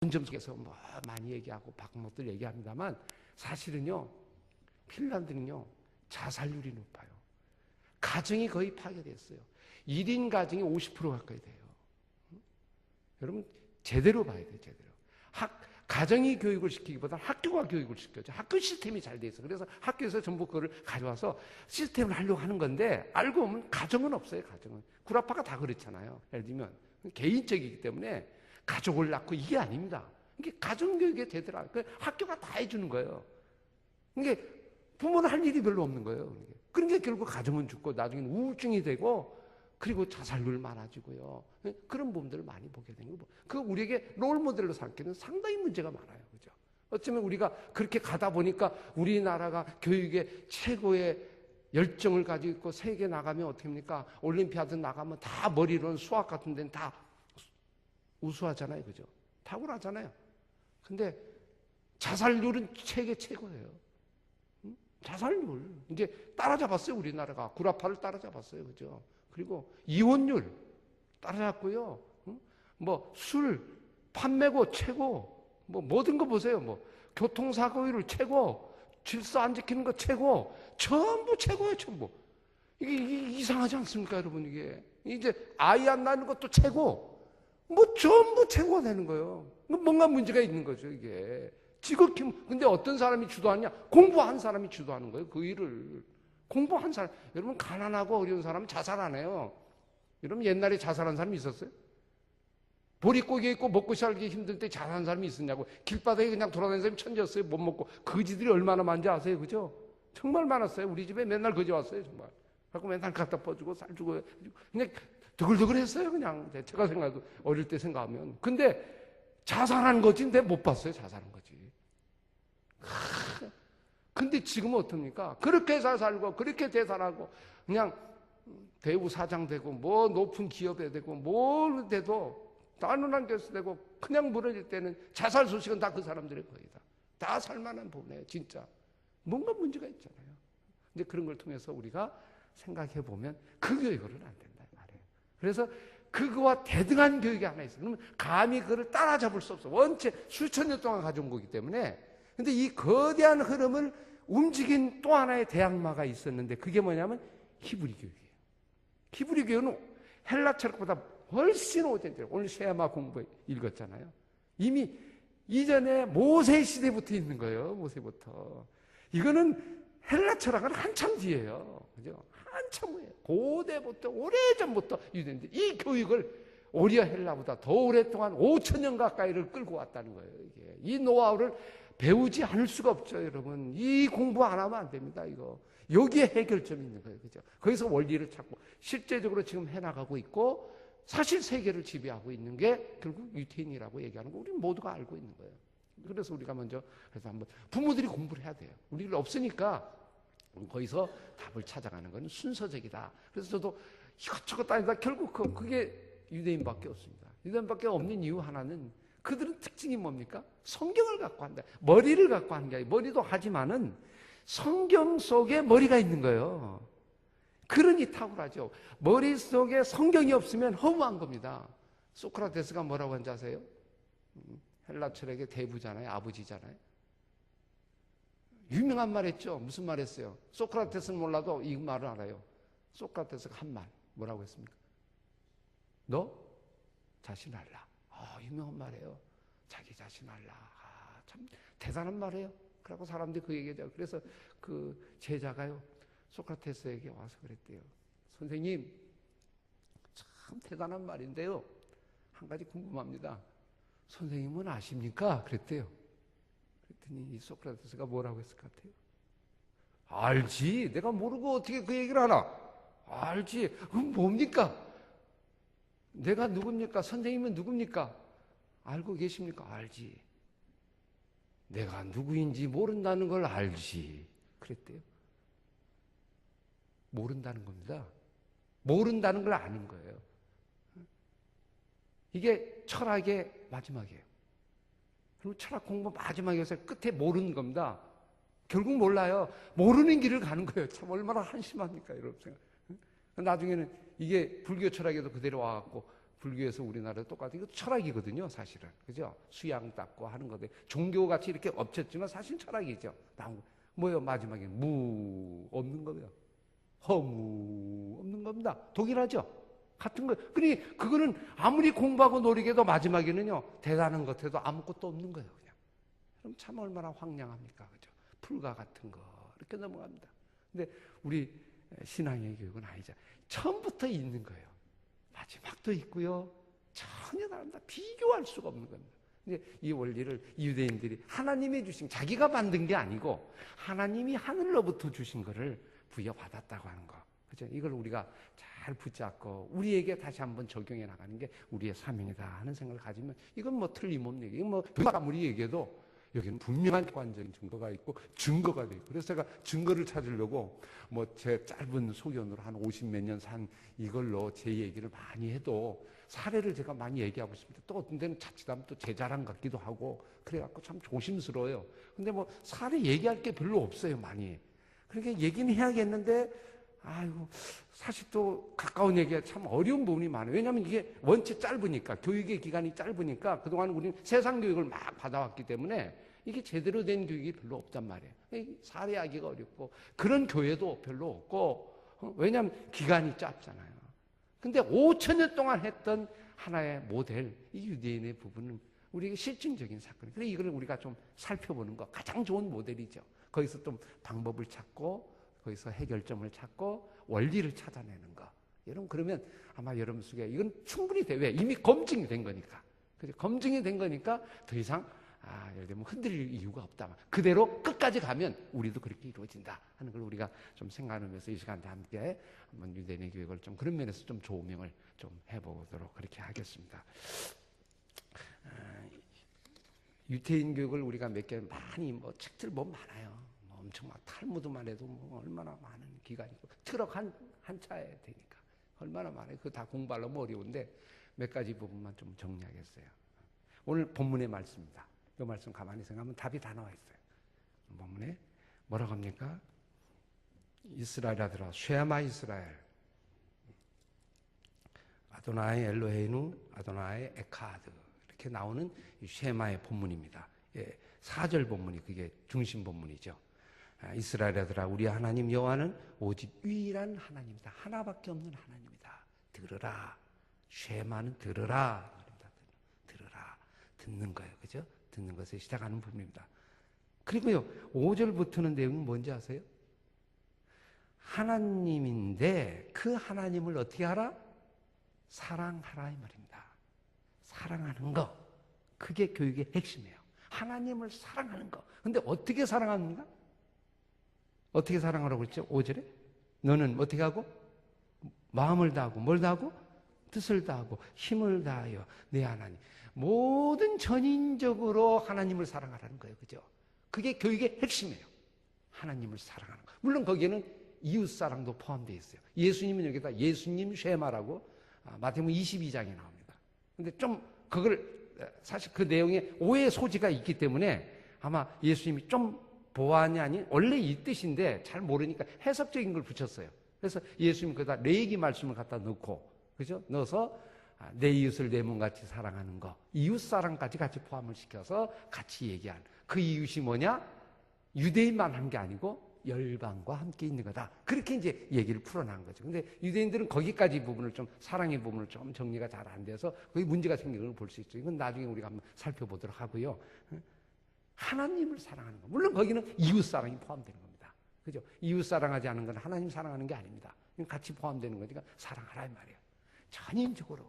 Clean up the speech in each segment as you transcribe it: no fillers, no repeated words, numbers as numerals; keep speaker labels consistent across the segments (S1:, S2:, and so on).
S1: 점속에서 뭐 많이 얘기하고 바꾼 것들 얘기합니다만 사실은요, 핀란드는요 자살률이 높아요. 가정이 거의 파괴됐어요. 1인 가정이 50% 가까이 돼요. 여러분 제대로 봐야 돼요. 제대로. 가정이 교육을 시키기보다는 학교가 교육을 시켜줘. 학교 시스템이 잘 돼 있어. 그래서 학교에서 전부 그거를 가져와서 시스템을 하려고 하는 건데 알고 보면 가정은 없어요. 가정은. 구라파가 다 그렇잖아요. 예를 들면 개인적이기 때문에 가족을 낳고 이게 아닙니다. 이게 가정교육에 되더라. 학교가 다 해주는 거예요. 이게 부모는 할 일이 별로 없는 거예요. 그러니까 결국 가정은 죽고 나중에는 우울증이 되고 그리고 자살률 많아지고요. 그런 부분들을 많이 보게 되는 거고. 그 우리에게 롤모델로 삼기는 상당히 문제가 많아요. 그죠? 어쩌면 우리가 그렇게 가다 보니까 우리나라가 교육에 최고의 열정을 가지고 있고 세계 나가면 어떻게 합니까? 올림피아드 나가면 다 머리로는 수학 같은 데는 다 우수하잖아요. 그죠? 탁월하잖아요. 근데 자살률은 세계 최고예요. 자살률. 이제 따라잡았어요. 우리나라가. 구라파를 따라잡았어요. 그죠? 그리고 이혼율 따라잡고요. 뭐 술 판매고 최고. 뭐 모든 거 보세요. 뭐 교통사고율 최고. 질서 안 지키는 거 최고. 전부 최고예요. 전부. 이게 이상하지 않습니까, 여러분? 이게 이제 아이 안 낳는 것도 최고. 뭐 전부 최고가 되는 거예요. 뭔가 문제가 있는 거죠, 이게. 지극히. 근데 어떤 사람이 주도하냐? 공부한 사람이 주도하는 거예요, 그 일을. 공부한 사람. 여러분, 가난하고 어려운 사람은 자살 안 해요. 여러분, 옛날에 자살한 사람이 있었어요? 보릿고개 있고 먹고 살기 힘들 때 자살한 사람이 있었냐고. 길바닥에 그냥 돌아다니는 사람이 천재였어요. 못 먹고. 거지들이 얼마나 많은지 아세요? 그죠? 정말 많았어요. 우리 집에 맨날 거지 왔어요, 정말. 그래서 맨날 갖다 퍼주고 쌀 주고. 그냥 드글드글 했어요, 그냥. 제가 생각해도 어릴 때 생각하면. 근데 자살한 거지, 근데 못 봤어요, 자살한 거지. 근데 지금은 어떻습니까? 그렇게 잘 살고, 그렇게 대단하고, 그냥 대우 사장 되고, 뭐 높은 기업에 되고, 뭘 돼도, 따뜻한 교수 되고, 그냥 무너질 때는 자살 소식은 다 그 사람들의 거의 다 살만한 부분이에요, 진짜. 뭔가 문제가 있잖아요. 이제 그런 걸 통해서 우리가 생각해 보면 그 교육으로는 안 된다, 말이에요. 그래서 그거와 대등한 교육이 하나 있어요. 그러면 감히 그걸 따라잡을 수 없어. 원체 수천 년 동안 가져온 거기 때문에. 근데 이 거대한 흐름을 움직인 또 하나의 대항마가 있었는데 그게 뭐냐면 히브리 교육이에요. 히브리 교육은 헬라 철학보다 훨씬 오래돼요. 오늘 쉐마 공부 읽었잖아요. 이미 이전에 모세 시대부터 있는 거예요. 모세부터. 이거는 헬라 철학은 한참 뒤에요. 그죠? 한참 후에. 고대부터, 오래전부터 유대인데 이 교육을 오히려 헬라보다 더 오랫동안 5,000년 가까이를 끌고 왔다는 거예요. 이게. 이 노하우를 배우지 않을 수가 없죠, 여러분. 이 공부 안 하면 안 됩니다, 이거. 여기에 해결점이 있는 거예요. 그죠? 거기서 원리를 찾고 실제적으로 지금 해나가고 있고 사실 세계를 지배하고 있는 게 결국 유태인이라고 얘기하는 거 우리는 모두가 알고 있는 거예요. 그래서 우리가 먼저 그래서 한번 부모들이 공부를 해야 돼요. 우리는 없으니까 거기서 답을 찾아가는 건 순서적이다. 그래서 저도 이것저것 따지다 결국 그게 유대인밖에 없습니다. 유대인밖에 없는 이유 하나는 그들은 특징이 뭡니까? 성경을 갖고 한다. 머리를 갖고 하는 게 아니라 머리도 하지만은 성경 속에 머리가 있는 거예요. 그러니 탁월하죠. 머릿속에 성경이 없으면 허무한 겁니다. 소크라테스가 뭐라고 한지 아세요? 헬라 철학의 대부잖아요. 아버지잖아요. 유명한 말 했죠. 무슨 말 했어요? 소크라테스는 몰라도 이 말을 알아요. 소크라테스가 한 말. 뭐라고 했습니까? 너 자신 알라. 유명한 말이에요. 자기 자신 알라. 참 대단한 말이에요. 그러고 사람들이 그 얘기하죠. 그래서 그 제자가요. 소크라테스에게 와서 그랬대요. 선생님, 참 대단한 말인데요. 한 가지 궁금합니다. 선생님은 아십니까? 그랬대요. 그랬더니 이 소크라테스가 뭐라고 했을 것 같아요? 알지. 내가 모르고 어떻게 그 얘기를 하나? 알지. 그럼 뭡니까? 내가 누굽니까? 선생님은 누굽니까? 알고 계십니까? 알지. 내가 누구인지 모른다는 걸 알지. 그랬대요. 모른다는 겁니다. 모른다는 걸 아는 거예요. 이게 철학의 마지막이에요. 그리고 철학 공부 마지막에서 끝에 모르는 겁니다. 결국 몰라요. 모르는 길을 가는 거예요. 참 얼마나 한심합니까, 여러분. 나중에는 이게 불교 철학에도 그대로 와갖고 불교에서 우리나라도 똑같아요. 이거 철학이거든요, 사실은. 그죠? 수양 닦고 하는 거데 종교같이 이렇게 엎쳤지만 사실 철학이죠. 뭐요? 마지막에 무 없는 거예요. 허무 없는 겁니다. 동일하죠? 같은 거예요. 그러니 그거는 아무리 공부하고 노력해도 마지막에는요, 대단한 것 해도 아무것도 없는 거예요, 그냥. 그럼 참 얼마나 황량합니까? 그죠? 풀과 같은 거. 이렇게 넘어갑니다. 근데 우리 신앙의 교육은 아니죠. 처음부터 있는 거예요. 마지막도 있고요. 전혀 다릅니다. 비교할 수가 없는 겁니다. 이제 이 원리를 유대인들이 하나님이 주신, 자기가 만든 게 아니고 하나님이 하늘로부터 주신 거를 부여받았다고 하는 거. 그죠? 이걸 우리가 잘 붙잡고 우리에게 다시 한번 적용해 나가는 게 우리의 사명이다 하는 생각을 가지면 이건 뭐 틀림없는 얘기. 이건 뭐 아무리 얘기해도 여기는 분명한 객관적인 증거가 있고 증거가 돼 있고, 그래서 제가 증거를 찾으려고 뭐 제 짧은 소견으로 한 50몇 년 산 이걸로 제 얘기를 많이 해도 사례를 제가 많이 얘기하고 있습니다. 또 어떤 데는 자칫하면 또 제 자랑 같기도 하고 그래갖고 참 조심스러워요. 근데 뭐 사례 얘기할 게 별로 없어요, 많이. 그러니까 얘기는 해야겠는데 아이고, 사실 또 가까운 얘기가 참 어려운 부분이 많아요. 왜냐하면 이게 원체 짧으니까, 교육의 기간이 짧으니까 그동안 우리는 세상 교육을 막 받아왔기 때문에 이게 제대로 된 교육이 별로 없단 말이에요. 사례하기가 어렵고 그런 교회도 별로 없고, 왜냐하면 기간이 짧잖아요. 근데 5,000년 동안 했던 하나의 모델, 이 유대인의 부분은 우리에게 실증적인 사건이에요. 그래서 이걸 우리가 좀 살펴보는 거 가장 좋은 모델이죠. 거기서 좀 방법을 찾고 거기서 해결점을 찾고 원리를 찾아내는 거. 여러분, 그러면 아마 여러분 속에 이건 충분히 돼. 왜? 이미 검증이 된 거니까. 그죠? 검증이 된 거니까 더 이상 예를 들면 흔들릴 이유가 없다. 그대로 끝까지 가면 우리도 그렇게 이루어진다 하는 걸 우리가 좀 생각하면서 이 시간에 함께 한번 유대인의 교육을 좀 그런 면에서 좀 조명을 좀 해보도록 그렇게 하겠습니다. 유대인 교육을 우리가 몇 개 많이 뭐 책들 보면 많아요. 뭐 엄청 막 탈무드만 해도 뭐 얼마나 많은 기간이고 트럭 한 차에 되니까 얼마나 많아요. 그거 다 공부하려면 어려운데 몇 가지 부분만 좀 정리하겠어요. 오늘 본문의 말씀입니다. 이 말씀 가만히 생각하면 답이 다 나와 있어요. 본문에 뭐라고 합니까? 이스라엘 아들아, 쉐마 이스라엘, 아도나이 엘로헤이누, 아도나이 에카드, 이렇게 나오는 이 쉐마의 본문입니다. 4절 본문이 그게 중심 본문이죠. 이스라엘 아들아, 우리 하나님 여호와는 오직 유일한 하나님이다. 하나밖에 없는 하나님이다. 들으라. 쉐마는 들으라. 들으라. 듣는 거예요. 그죠? 듣는 것에 시작하는 부분입니다. 그리고요, 5절부터는 내용은 뭔지 아세요? 하나님인데 그 하나님을 어떻게 하라? 사랑하라 이 말입니다. 사랑하는 거. 그게 교육의 핵심이에요. 하나님을 사랑하는 거. 근데 어떻게 사랑합니까? 어떻게 사랑하라고 그랬죠? 5절에? 너는 어떻게 하고? 마음을 다하고 뭘 다하고? 뜻을 다하고 힘을 다하여 내 하나님. 모든 전인적으로 하나님을 사랑하라는 거예요. 그죠? 그게 교육의 핵심이에요. 하나님을 사랑하는 거. 물론 거기에는 이웃사랑도 포함되어 있어요. 예수님은 여기다 예수님 쉐마라고 마태복음 22장에 나옵니다. 근데 좀 그걸 사실 그 내용에 오해의 소지가 있기 때문에 아마 예수님이 좀 보완이 아닌 원래 이 뜻인데 잘 모르니까 해석적인 걸 붙였어요. 그래서 예수님 거기다 레위기 말씀을 갖다 넣고, 그죠? 넣어서 내 이웃을 내 몸같이 사랑하는 거, 이웃 사랑까지 같이 포함을 시켜서 같이 얘기한 그 이웃이 뭐냐? 유대인만 한 게 아니고 열방과 함께 있는 거다. 그렇게 이제 얘기를 풀어난 거죠. 근데 유대인들은 거기까지 부분을 좀 사랑의 부분을 좀 정리가 잘 안 돼서 거기 문제가 생기는 걸 볼 수 있죠. 이건 나중에 우리가 한번 살펴보도록 하고요. 하나님을 사랑하는 거. 물론 거기는 이웃 사랑이 포함되는 겁니다. 그죠? 이웃 사랑하지 않은 건 하나님 사랑하는 게 아닙니다. 같이 포함되는 거니까 사랑하라 이 말이에요. 전인적으로.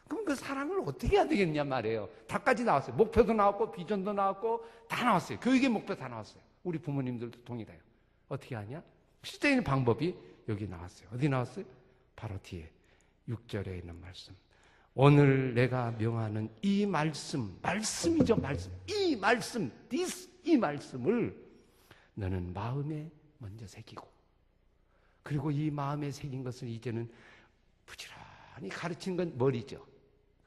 S1: 그럼 그 사랑을 어떻게 해야 되겠냐 말이에요. 다까지 나왔어요. 목표도 나왔고 비전도 나왔고 다 나왔어요. 교육의 목표 다 나왔어요. 우리 부모님들도 동일해요. 어떻게 하냐? 실제적인 방법이 여기 나왔어요. 어디 나왔어요? 바로 뒤에 6절에 있는 말씀. 오늘 내가 명하는 이 말씀이죠, 말씀. 이 말씀, 이 말씀을 너는 마음에 먼저 새기고, 그리고 이 마음에 새긴 것을 이제는 부지런히 가르치는 건 머리죠.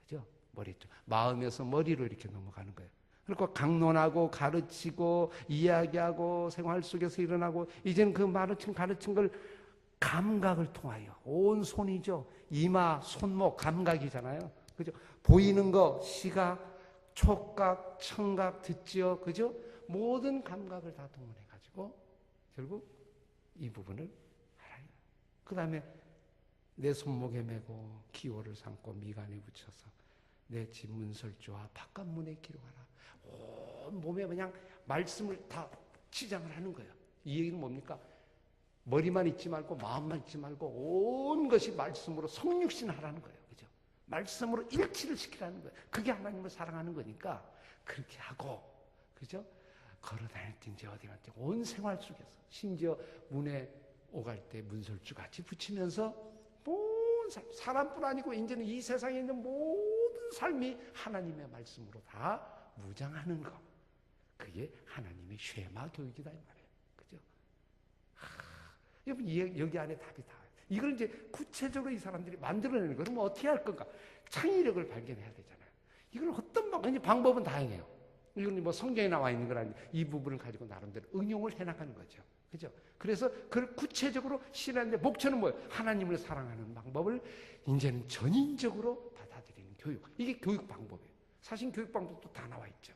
S1: 그죠? 머리죠. 마음에서 머리로 이렇게 넘어가는 거예요. 그리고 강론하고 가르치고 이야기하고 생활 속에서 일어나고, 이제는 그 가르친 걸 감각을 통하여 온 손이죠. 이마, 손목, 감각이잖아요. 그죠? 보이는 거, 시각, 촉각, 청각, 듣지요. 그죠? 모든 감각을 다 동원해 가지고 결국 이 부분을 알아요. 그 다음에 내 손목에 메고 기호를 삼고 미간에 붙여서 내 집 문설주와 바깥 문에 기록하라. 온 몸에 그냥 말씀을 다 치장을 하는 거예요. 이 얘기는 뭡니까? 머리만 있지 말고 마음만 있지 말고 온 것이 말씀으로 성육신 하라는 거예요. 그죠? 말씀으로 일치를 시키라는 거예요. 그게 하나님을 사랑하는 거니까 그렇게 하고, 그죠? 걸어 다닐 때인지 어디 갈 때 온 생활 속에서 심지어 문에 오갈 때 문설주 같이 붙이면서 모든 사람뿐 아니고 이제는 이 세상에 있는 모든 삶이 하나님의 말씀으로 다 무장하는 거. 그게 하나님의 쉐마 교육이다 이 말이에요. 그죠? 여러분 여기 안에 답이 다. 이걸 이제 구체적으로 이 사람들이 만들어내는 거. 그러면 어떻게 할 건가? 창의력을 발견해야 되잖아요. 이걸 어떤 방법은 다양해요. 이건 뭐 성경에 나와 있는 거라니 이 부분을 가지고 나름대로 응용을 해나가는 거죠. 그죠? 그래서 그걸 구체적으로 실현하는데 목표는 뭐예요? 하나님을 사랑하는 방법을 이제는 전인적으로 받아들이는 교육. 이게 교육 방법이에요. 사실 교육 방법도 다 나와 있죠.